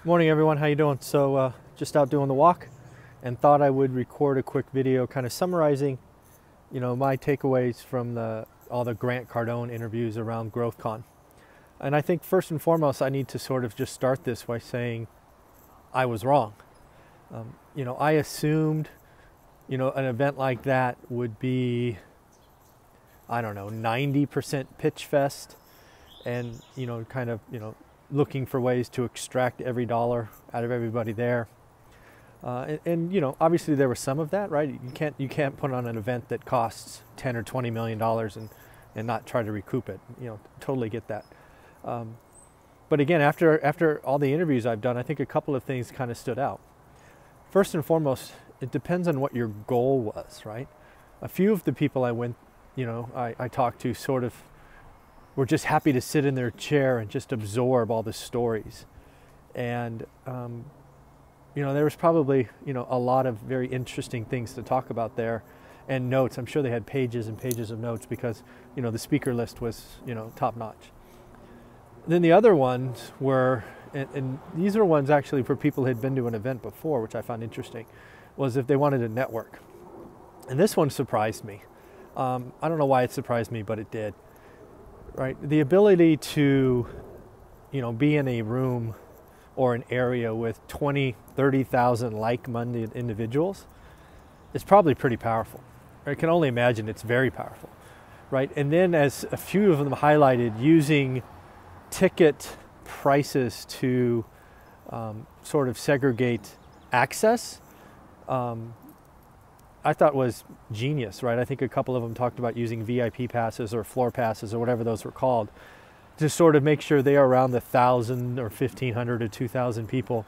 Morning everyone, how you doing? So just out doing the walk and thought I would record a quick video kind of summarizing, my takeaways from all the Grant Cardone interviews around GrowthCon. And I think first and foremost, I need to sort of just start this by saying I was wrong. I assumed, an event like that would be, 90% pitch fest and, looking for ways to extract every dollar out of everybody there. Obviously there was some of that, right? You can't put on an event that costs 10 or 20 million dollars and not try to recoup it. Totally get that. But again, after all the interviews I've done, I think a couple of things kind of stood out. First and foremost, it depends on what your goal was, right? A few of the people I talked to sort of were just happy to sit in their chair and just absorb all the stories. And, there was probably, a lot of very interesting things to talk about there and notes. I'm sure they had pages and pages of notes because, the speaker list was, top notch. Then the other ones were, and these are ones actually for people who had been to an event before, which I found interesting, was if they wanted to network. And this one surprised me. I don't know why it surprised me, but it did. Right, the ability to, be in a room or an area with 20, 30,000 like-minded individuals is probably pretty powerful. I can only imagine it's very powerful, right? And then as a few of them highlighted, using ticket prices to sort of segregate access, I thought was genius, right? I think a couple of them talked about using VIP passes or floor passes or whatever those were called to sort of make sure they are around the 1,000 or 1,500 or 2,000 people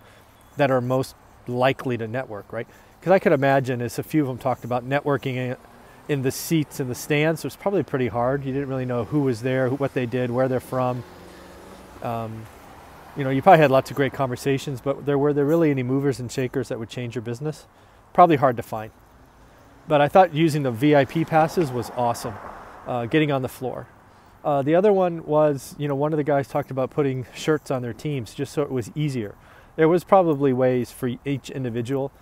that are most likely to network, right? Because I could imagine, as a few of them talked about, networking in the seats and the stands, so it's probably pretty hard. You didn't really know who was there, what they did, where they're from. You probably had lots of great conversations, but were there really any movers and shakers that would change your business? Probably hard to find. But I thought using the VIP passes was awesome, getting on the floor. The other one was, one of the guys talked about putting shirts on their teams just so it was easier. There was probably ways for each individual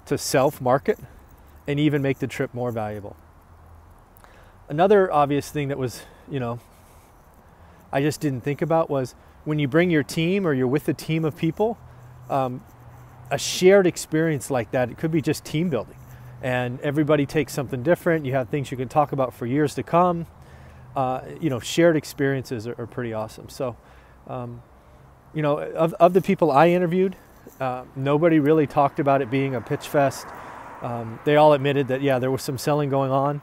to self-market and even make the trip more valuable. Another obvious thing that was, I just didn't think about was when you bring your team or you're with a team of people, a shared experience like that, it could be just team building. And everybody takes something different. You have things you can talk about for years to come. Shared experiences are pretty awesome. So, of the people I interviewed, nobody really talked about it being a pitch fest. They all admitted that, yeah, there was some selling going on,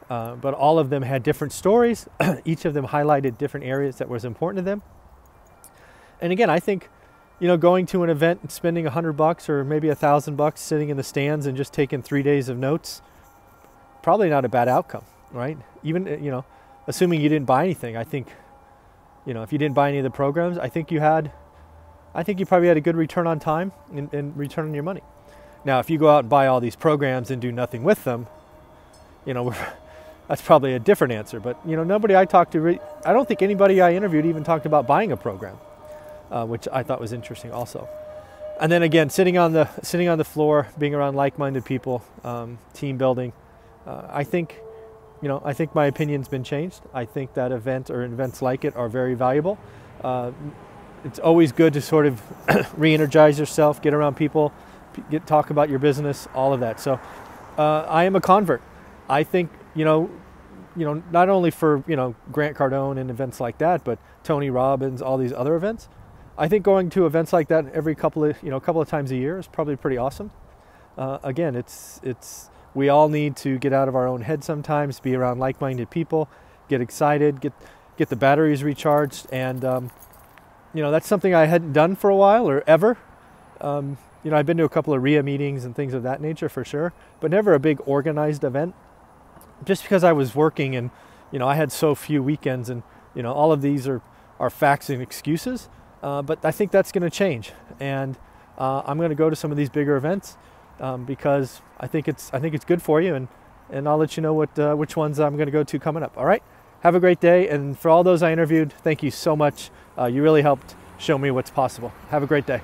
but all of them had different stories. Each of them highlighted different areas that was important to them. And again, I think, going to an event and spending $100 or maybe $1,000 sitting in the stands and just taking 3 days of notes, probably not a bad outcome, right? Even, assuming you didn't buy anything, I think, if you didn't buy any of the programs, I think you probably had a good return on time and return on your money. Now, if you go out and buy all these programs and do nothing with them, that's probably a different answer. But, nobody I talked to, I don't think anybody I interviewed even talked about buying a program. Which I thought was interesting also. And then again, sitting on the floor, being around like-minded people, team building. I think my opinion's been changed. I think that event or events like it are very valuable. It's always good to sort of re-energize yourself, get around people, talk about your business, all of that. So I am a convert. I think, not only for, Grant Cardone and events like that, but Tony Robbins, all these other events. I think going to events like that every couple of times a year is probably pretty awesome. Again, we all need to get out of our own head sometimes, be around like-minded people, get excited, get the batteries recharged, and that's something I hadn't done for a while or ever. I've been to a couple of RIA meetings and things of that nature for sure, but never a big organized event. Just because I was working and I had so few weekends, and all of these are facts and excuses. But I think that's going to change, and I'm going to go to some of these bigger events because I think it's good for you, and I'll let you know which ones I'm going to go to coming up. All right, have a great day, and for all those I interviewed, thank you so much. You really helped show me what's possible. Have a great day.